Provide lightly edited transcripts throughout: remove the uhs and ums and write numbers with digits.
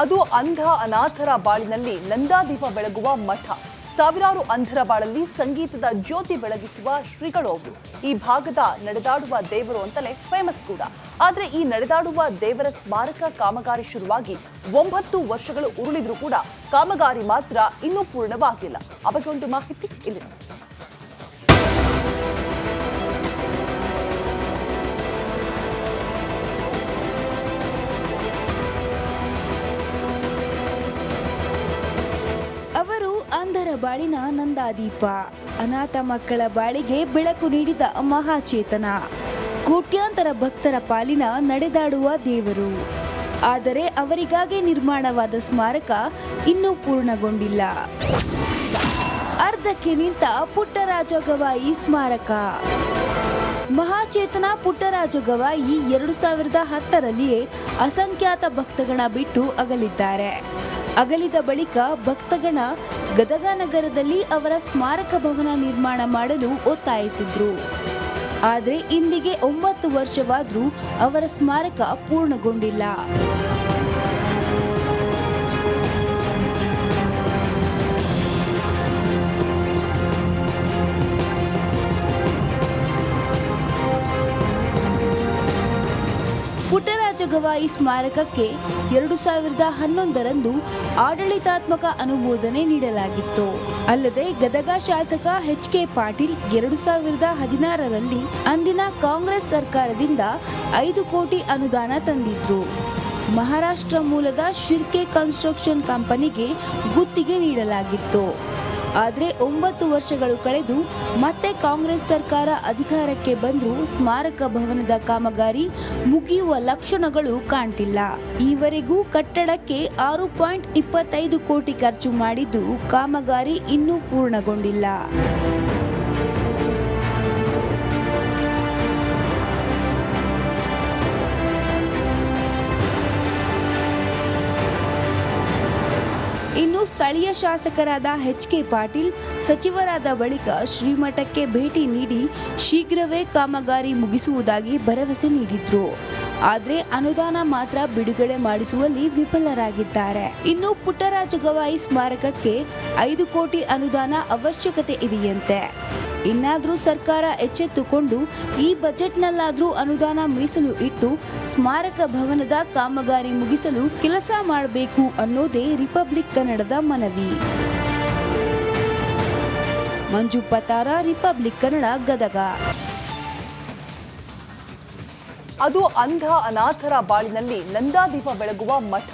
ಅದು ಅಂಧ ಅನಾಥರ ಬಾಳಿನಲ್ಲಿ ನಂದಾದೀಪ ಬೆಳಗುವ ಮಠ. ಸಾವಿರಾರು ಅಂಧರ ಬಾಳಲ್ಲಿ ಸಂಗೀತದ ಜ್ಯೋತಿ ಬೆಳಗಿಸುವ ಶ್ರೀಗಳು ಅವರು. ಈ ಭಾಗದ ನಡೆದಾಡುವ ದೇವರು ಅಂತಲೇ ಫೇಮಸ್ ಕೂಡ. ಆದ್ರೆ ಈ ನಡೆದಾಡುವ ದೇವರ ಸ್ಮಾರಕ ಕಾಮಗಾರಿ ಶುರುವಾಗಿ 9 ವರ್ಷಗಳು ಉರುಳಿದ್ರೂ ಕೂಡ ಕಾಮಗಾರಿ ಮಾತ್ರ ಇನ್ನೂ ಪೂರ್ಣವಾಗಿಲ್ಲ. ಆ ಬಗ್ಗೆ ಒಂದು ಮಾಹಿತಿ ಇಲ್ಲಿ. ಅವರು ಅಂಧರ ಬಾಳಿನ ನಂದಾದೀಪ, ಅನಾಥ ಮಕ್ಕಳ ಬಾಳಿಗೆ ಬೆಳಕು ನೀಡಿದ ಮಹಾಚೇತನ, ಕೋಟ್ಯಾಂತರ ಭಕ್ತರ ಪಾಲಿನ ನಡೆದಾಡುವ ದೇವರು. ಆದರೆ ಅವರಿಗಾಗಿ ನಿರ್ಮಾಣವಾದ ಸ್ಮಾರಕ ಇನ್ನೂ ಪೂರ್ಣಗೊಂಡಿಲ್ಲ. ಅರ್ಧಕ್ಕೆ ನಿಂತ ಪುಟ್ಟರಾಜ ಗವಾಯಿ ಸ್ಮಾರಕ. ಮಹಾಚೇತನ ಪುಟ್ಟರಾಜ ಗವಾಯಿ 2010ರಲ್ಲಿಯೇ ಅಸಂಖ್ಯಾತ ಭಕ್ತಗಣ ಬಿಟ್ಟು ಅಗಲಿದ್ದಾರೆ. ಅಗಲಿದ ಬಳಿಕ ಭಕ್ತಗಣ ಗದಗ ನಗರದಲ್ಲಿ ಅವರ ಸ್ಮಾರಕ ಭವನ ನಿರ್ಮಾಣ ಮಾಡಲು ಒತ್ತಾಯಿಸಿದ್ರು. ಆದರೆ ಇಂದಿಗೆ 9 ವರ್ಷವಾದರೂ ಅವರ ಸ್ಮಾರಕ ಪೂರ್ಣಗೊಂಡಿಲ್ಲ. ಪುಟ್ಟರಾಜ ಗವಾಯಿ ಸ್ಮಾರಕಕ್ಕೆ 2011ರಂದು ಆಡಳಿತಾತ್ಮಕ ಅನುಮೋದನೆ ನೀಡಲಾಗಿತ್ತು. ಅಲ್ಲದೆ ಗದಗ ಶಾಸಕ ಎಚ್.ಕೆ. ಪಾಟೀಲ್ 2016ರಲ್ಲಿ ಅಂದಿನ ಕಾಂಗ್ರೆಸ್ ಸರ್ಕಾರದಿಂದ 5 ಕೋಟಿ ಅನುದಾನ ತಂದಿದ್ರು. ಮಹಾರಾಷ್ಟ್ರ ಮೂಲದ ಶಿರ್ಕೆ ಕನ್ಸ್ಟ್ರಕ್ಷನ್ ಕಂಪನಿಗೆ ಗುತ್ತಿಗೆ ನೀಡಲಾಗಿತ್ತು. ಆದರೆ 9 ವರ್ಷಗಳು ಕಳೆದು ಮತ್ತೆ ಕಾಂಗ್ರೆಸ್ ಸರ್ಕಾರ ಅಧಿಕಾರಕ್ಕೆ ಬಂದರೂ ಸ್ಮಾರಕ ಭವನದ ಕಾಮಗಾರಿ ಮುಗಿಯುವ ಲಕ್ಷಣಗಳು ಕಾಣ್ತಿಲ್ಲ. ಈವರೆಗೂ ಕಟ್ಟಡಕ್ಕೆ 6.25 ಕೋಟಿ ಖರ್ಚು ಮಾಡಿದ್ದು ಕಾಮಗಾರಿ ಇನ್ನೂ ಪೂರ್ಣಗೊಂಡಿಲ್ಲ. ಇನ್ನು ಸ್ಥಳೀಯ ಶಾಸಕರಾದ ಎಚ್.ಕೆ. ಪಾಟೀಲ್ ಸಚಿವರಾದ ಬಳಿಕ ಶ್ರೀಮಠಕ್ಕೆ ಭೇಟಿ ನೀಡಿ ಶೀಘ್ರವೇ ಕಾಮಗಾರಿ ಮುಗಿಸುವುದಾಗಿ ಭರವಸೆ ನೀಡಿದ್ರು. ಆದರೆ ಅನುದಾನ ಮಾತ್ರ ಬಿಡುಗಡೆ ಮಾಡಿಸುವಲ್ಲಿ ವಿಫಲರಾಗಿದ್ದಾರೆ. ಇನ್ನು ಪುಟ್ಟರಾಜ ಗವಾಯಿ ಸ್ಮಾರಕಕ್ಕೆ 5 ಕೋಟಿ ಅನುದಾನ ಅವಶ್ಯಕತೆ ಇದೆಯಂತೆ. ಇನ್ನಾದರೂ ಸರ್ಕಾರ ಎಚ್ಚೆತ್ತುಕೊಂಡು ಈ ಬಜೆಟ್ನಲ್ಲಾದರೂ ಅನುದಾನ ಮೀಸಲು ಇಟ್ಟು ಸ್ಮಾರಕ ಭವನದ ಕಾಮಗಾರಿ ಮುಗಿಸಲು ಕೆಲಸ ಮಾಡಬೇಕು ಅನ್ನೋದೇ ರಿಪಬ್ಲಿಕ್ ಕನ್ನಡದ ಮನವಿ. ಮಂಜು ಪತಾರ, ರಿಪಬ್ಲಿಕ್ ಕನ್ನಡ, ಗದಗ. ಅದು ಅಂಧ ಅನಾಥರ ಬಾಳಿನಲ್ಲಿ ನಂದಾದೀಪ ಬೆಳಗುವ ಮಠ.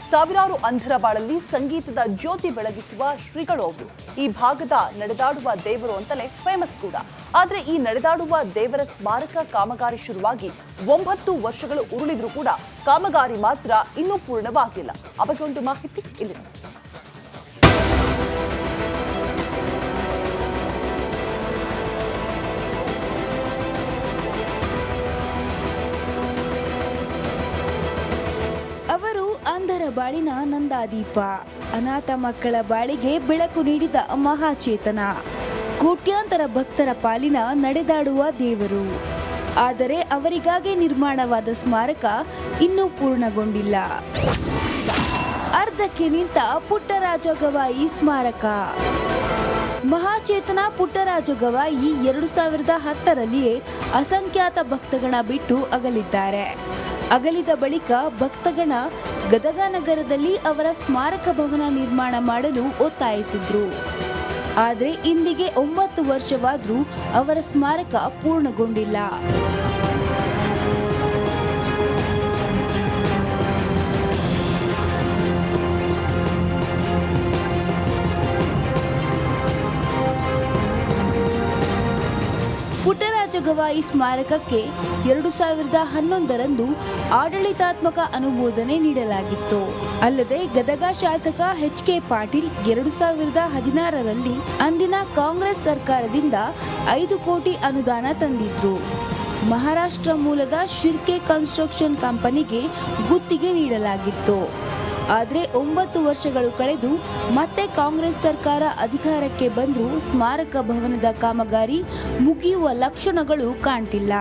ಸಾವಿರಾರು ಅಂಧರ ಬಾಳಲ್ಲಿ ಸಂಗೀತದ ಜ್ಯೋತಿ ಬೆಳಗಿಸುವ ಶ್ರೀಗಳು ಅವರು. ಈ ಭಾಗದ ನಡೆದಾಡುವ ದೇವರು ಅಂತಲೇ ಫೇಮಸ್ ಕೂಡ. ಆದ್ರೆ ಈ ನಡೆದಾಡುವ ದೇವರ ಸ್ಮಾರಕ ಕಾಮಗಾರಿ ಶುರುವಾಗಿ 9 ವರ್ಷಗಳು ಉರುಳಿದ್ರೂ ಕೂಡ ಕಾಮಗಾರಿ ಮಾತ್ರ ಇನ್ನೂ ಪೂರ್ಣವಾಗಿಲ್ಲ. ಆ ಬಗ್ಗೆ ಒಂದು ಮಾಹಿತಿ ಇಲ್ಲಿ. ಅವರು ಅಂಧರ ಬಾಳಿನ ನಂದಾದೀಪ, ಅನಾಥ ಮಕ್ಕಳ ಬಾಳಿಗೆ ಬೆಳಕು ನೀಡಿದ ಮಹಾಚೇತನ, ಕೋಟ್ಯಾಂತರ ಭಕ್ತರ ಪಾಲಿನ ನಡೆದಾಡುವ ದೇವರು. ಆದರೆ ಅವರಿಗಾಗಿ ನಿರ್ಮಾಣವಾದ ಸ್ಮಾರಕ ಇನ್ನೂ ಪೂರ್ಣಗೊಂಡಿಲ್ಲ. ಅರ್ಧಕ್ಕೆ ನಿಂತ ಪುಟ್ಟರಾಜ ಗವಾಯಿ ಸ್ಮಾರಕ. ಮಹಾಚೇತನ ಪುಟ್ಟರಾಜ ಗವಾಯಿ 2010ರಲ್ಲಿಯೇ ಅಸಂಖ್ಯಾತ ಭಕ್ತಗಣ ಬಿಟ್ಟು ಅಗಲಿದ್ದಾರೆ. ಅಗಲಿದ ಬಳಿಕ ಭಕ್ತಗಣ ಗದಗ ನಗರದಲ್ಲಿ ಅವರ ಸ್ಮಾರಕ ಭವನ ನಿರ್ಮಾಣ ಮಾಡಲು ಒತ್ತಾಯಿಸಿದ್ರು. ಆದರೆ ಇಂದಿಗೆ 9 ವರ್ಷವಾದರೂ ಅವರ ಸ್ಮಾರಕ ಪೂರ್ಣಗೊಂಡಿಲ್ಲ. ಪುಟ್ಟರಾಜ ಗವಾಯಿ ಸ್ಮಾರಕಕ್ಕೆ 2011ರಂದು ಆಡಳಿತಾತ್ಮಕ ಅನುಮೋದನೆ ನೀಡಲಾಗಿತ್ತು. ಅಲ್ಲದೆ ಗದಗ ಶಾಸಕ ಎಚ್.ಕೆ. ಪಾಟೀಲ್ 2016ರಲ್ಲಿ ಅಂದಿನ ಕಾಂಗ್ರೆಸ್ ಸರ್ಕಾರದಿಂದ 5 ಕೋಟಿ ಅನುದಾನ ತಂದಿದ್ರು. ಮಹಾರಾಷ್ಟ್ರ ಮೂಲದ ಶಿರ್ಕೆ ಕನ್ಸ್ಟ್ರಕ್ಷನ್ ಕಂಪನಿಗೆ ಗುತ್ತಿಗೆ ನೀಡಲಾಗಿತ್ತು. ಆದರೆ 9 ವರ್ಷಗಳು ಕಳೆದು ಮತ್ತೆ ಕಾಂಗ್ರೆಸ್ ಸರ್ಕಾರ ಅಧಿಕಾರಕ್ಕೆ ಬಂದರೂ ಸ್ಮಾರಕ ಭವನದ ಕಾಮಗಾರಿ ಮುಗಿಯುವ ಲಕ್ಷಣಗಳು ಕಾಣ್ತಿಲ್ಲ.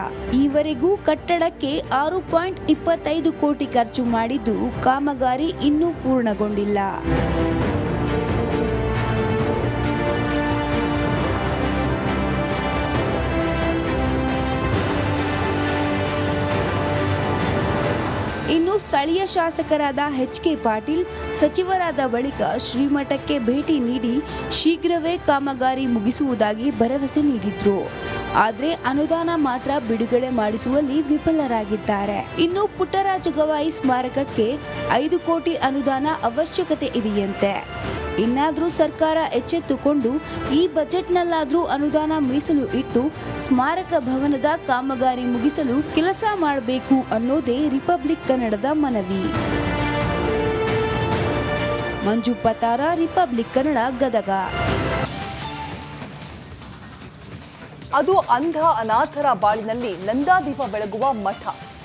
ಈವರೆಗೂ ಕಟ್ಟಡಕ್ಕೆ 6.25 ಕೋಟಿ ಖರ್ಚು ಮಾಡಿದ್ದು ಕಾಮಗಾರಿ ಇನ್ನೂ ಪೂರ್ಣಗೊಂಡಿಲ್ಲ. ಇನ್ನು ಸ್ಥಳೀಯ ಶಾಸಕರಾದ ಎಚ್.ಕೆ. ಪಾಟೀಲ್ ಸಚಿವರಾದ ಬಳಿಕ ಶ್ರೀಮಠಕ್ಕೆ ಭೇಟಿ ನೀಡಿ ಶೀಘ್ರವೇ ಕಾಮಗಾರಿ ಮುಗಿಸುವುದಾಗಿ ಭರವಸೆ ನೀಡಿದ್ರು. ಆದರೆ ಅನುದಾನ ಮಾತ್ರ ಬಿಡುಗಡೆ ಮಾಡಿಸುವಲ್ಲಿ ವಿಫಲರಾಗಿದ್ದಾರೆ. ಇನ್ನು ಪುಟ್ಟರಾಜ ಗವಾಯಿ ಸ್ಮಾರಕಕ್ಕೆ 5 ಕೋಟಿ ಅನುದಾನ ಅವಶ್ಯಕತೆ ಇದೆಯಂತೆ. ಇನ್ನಾದರೂ ಸರ್ಕಾರ ಎಚ್ಚೆತ್ತುಕೊಂಡು ಈ ಬಜೆಟ್ನಲ್ಲಾದರೂ ಅನುದಾನ ಮೀಸಲು ಇಟ್ಟು ಸ್ಮಾರಕ ಭವನದ ಕಾಮಗಾರಿ ಮುಗಿಸಲು ಕೆಲಸ ಮಾಡಬೇಕು ಅನ್ನೋದೇ ರಿಪಬ್ಲಿಕ್ ಕನ್ನಡದ ಮನವಿ. ಮಂಜು ಪತಾರ, ರಿಪಬ್ಲಿಕ್ ಕನ್ನಡ, ಗದಗ. ಅದು ಅಂಧ ಅನಾಥರ ಬಾಳಿನಲ್ಲಿ ನಂದಾದೀಪ ಬೆಳಗುವ ಮಠ.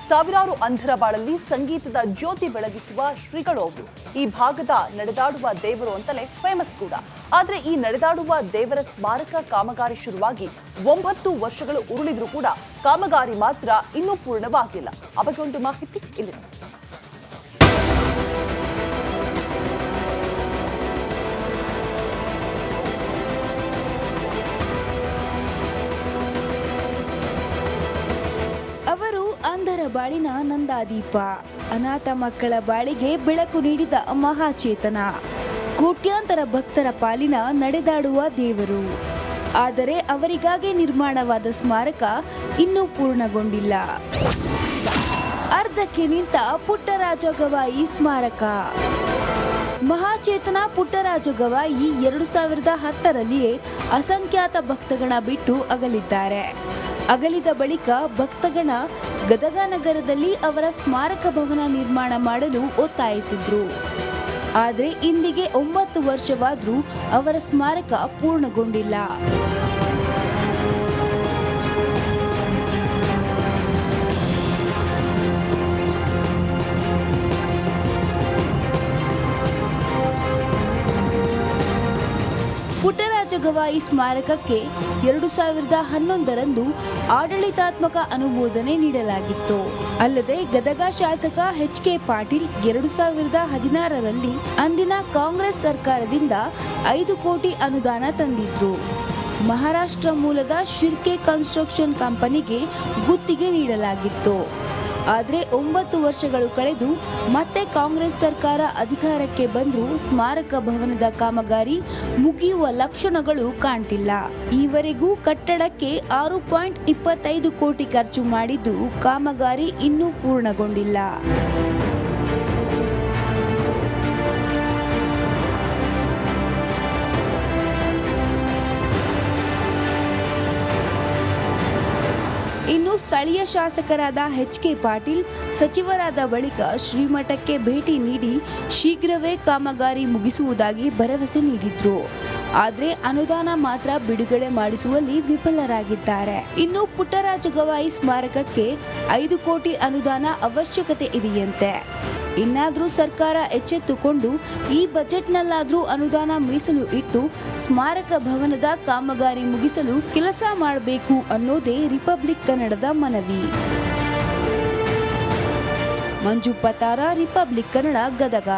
ಸಾವಿರಾರು ಅಂಧರ ಬಾಳಲ್ಲಿ ಸಂಗೀತದ ಜ್ಯೋತಿ ಬೆಳಗಿಸುವ ಶ್ರೀಗಳು ಅವರು. ಈ ಭಾಗದ ನಡೆದಾಡುವ ದೇವರು ಅಂತಲೇ ಫೇಮಸ್ ಕೂಡ. ಆದ್ರೆ ಈ ನಡೆದಾಡುವ ದೇವರ ಸ್ಮಾರಕ ಕಾಮಗಾರಿ ಶುರುವಾಗಿ 9 ವರ್ಷಗಳು ಉರುಳಿದ್ರೂ ಕೂಡ ಕಾಮಗಾರಿ ಮಾತ್ರ ಇನ್ನೂ ಪೂರ್ಣವಾಗಿಲ್ಲ. ಆ ಬಗ್ಗೆ ಒಂದು ಮಾಹಿತಿ ಇಲ್ಲಿ. ಅವರು ಅಂಧರ ಬಾಳಿನ ನಂದಾದೀಪ, ಅನಾಥ ಮಕ್ಕಳ ಬಾಳಿಗೆ ಬೆಳಕು ನೀಡಿದ ಮಹಾಚೇತನ, ಕೋಟ್ಯಾಂತರ ಭಕ್ತರ ಪಾಲಿನ ನಡೆದಾಡುವ ದೇವರು. ಆದರೆ ಅವರಿಗಾಗಿ ನಿರ್ಮಾಣವಾದ ಸ್ಮಾರಕ ಇನ್ನೂ ಪೂರ್ಣಗೊಂಡಿಲ್ಲ. ಅರ್ಧಕ್ಕೆ ನಿಂತ ಪುಟ್ಟರಾಜ ಗವಾಯಿ ಸ್ಮಾರಕ. ಮಹಾಚೇತನ ಪುಟ್ಟರಾಜ ಗವಾಯಿ 2010ರಲ್ಲಿಯೇ ಅಸಂಖ್ಯಾತ ಭಕ್ತಗಣ ಬಿಟ್ಟು ಅಗಲಿದ್ದಾರೆ. ಅಗಲಿದ ಬಳಿಕ ಭಕ್ತಗಣ ಗದಗ ನಗರದಲ್ಲಿ ಅವರ ಸ್ಮಾರಕ ಭವನ ನಿರ್ಮಾಣ ಮಾಡಲು ಒತ್ತಾಯಿಸಿದ್ರು. ಆದರೆ ಇಂದಿಗೆ 9 ವರ್ಷವಾದರೂ ಅವರ ಸ್ಮಾರಕ ಪೂರ್ಣಗೊಂಡಿಲ್ಲ. ಪುಟ್ಟರಾಜ ಗವಾಯಿ ಸ್ಮಾರಕಕ್ಕೆ 2011ರಂದು ಆಡಳಿತಾತ್ಮಕ ಅನುಮೋದನೆ ನೀಡಲಾಗಿತ್ತು. ಅಲ್ಲದೆ ಗದಗ ಶಾಸಕ ಎಚ್.ಕೆ. ಪಾಟೀಲ್ 2016ರಲ್ಲಿ ಅಂದಿನ ಕಾಂಗ್ರೆಸ್ ಸರ್ಕಾರದಿಂದ 5 ಕೋಟಿ ಅನುದಾನ ತಂದಿದ್ರು. ಮಹಾರಾಷ್ಟ್ರ ಮೂಲದ ಶಿರ್ಕೆ ಕನ್ಸ್ಟ್ರಕ್ಷನ್ ಕಂಪನಿಗೆ ಗುತ್ತಿಗೆ ನೀಡಲಾಗಿತ್ತು. ಆದರೆ 9 ವರ್ಷಗಳು ಕಳೆದು ಮತ್ತೆ ಕಾಂಗ್ರೆಸ್ ಸರ್ಕಾರ ಅಧಿಕಾರಕ್ಕೆ ಬಂದರೂ ಸ್ಮಾರಕ ಭವನದ ಕಾಮಗಾರಿ ಮುಗಿಯುವ ಲಕ್ಷಣಗಳು ಕಾಣ್ತಿಲ್ಲ. ಈವರೆಗೂ ಕಟ್ಟಡಕ್ಕೆ 6.25 ಕೋಟಿ ಖರ್ಚು ಮಾಡಿದ್ದು ಕಾಮಗಾರಿ ಇನ್ನೂ ಪೂರ್ಣಗೊಂಡಿಲ್ಲ. ಇನ್ನು ಸ್ಥಳೀಯ ಶಾಸಕರಾದ ಎಚ್.ಕೆ. ಪಾಟೀಲ್ ಸಚಿವರಾದ ಬಳಿಕ ಶ್ರೀಮಠಕ್ಕೆ ಭೇಟಿ ನೀಡಿ ಶೀಘ್ರವೇ ಕಾಮಗಾರಿ ಮುಗಿಸುವುದಾಗಿ ಭರವಸೆ ನೀಡಿದ್ರು. ಆದರೆ ಅನುದಾನ ಮಾತ್ರ ಬಿಡುಗಡೆ ಮಾಡಿಸುವಲ್ಲಿ ವಿಫಲರಾಗಿದ್ದಾರೆ. ಇನ್ನು ಪುಟ್ಟರಾಜ ಗವಾಯಿ ಸ್ಮಾರಕಕ್ಕೆ 5 ಕೋಟಿ ಅನುದಾನ ಅವಶ್ಯಕತೆ ಇದೆಯಂತೆ. ಇನ್ನಾದರೂ ಸರ್ಕಾರ ಎಚ್ಚೆತ್ತುಕೊಂಡು ಈ ಬಜೆಟ್ನಲ್ಲಾದರೂ ಅನುದಾನ ಮೀಸಲು ಇಟ್ಟು ಸ್ಮಾರಕ ಭವನದ ಕಾಮಗಾರಿ ಮುಗಿಸಲು ಕೆಲಸ ಮಾಡಬೇಕು ಅನ್ನೋದೇ ರಿಪಬ್ಲಿಕ್ ಕನ್ನಡದ ಮನವಿ. ಮಂಜು ಪತಾರ, ರಿಪಬ್ಲಿಕ್ ಕನ್ನಡ, ಗದಗ.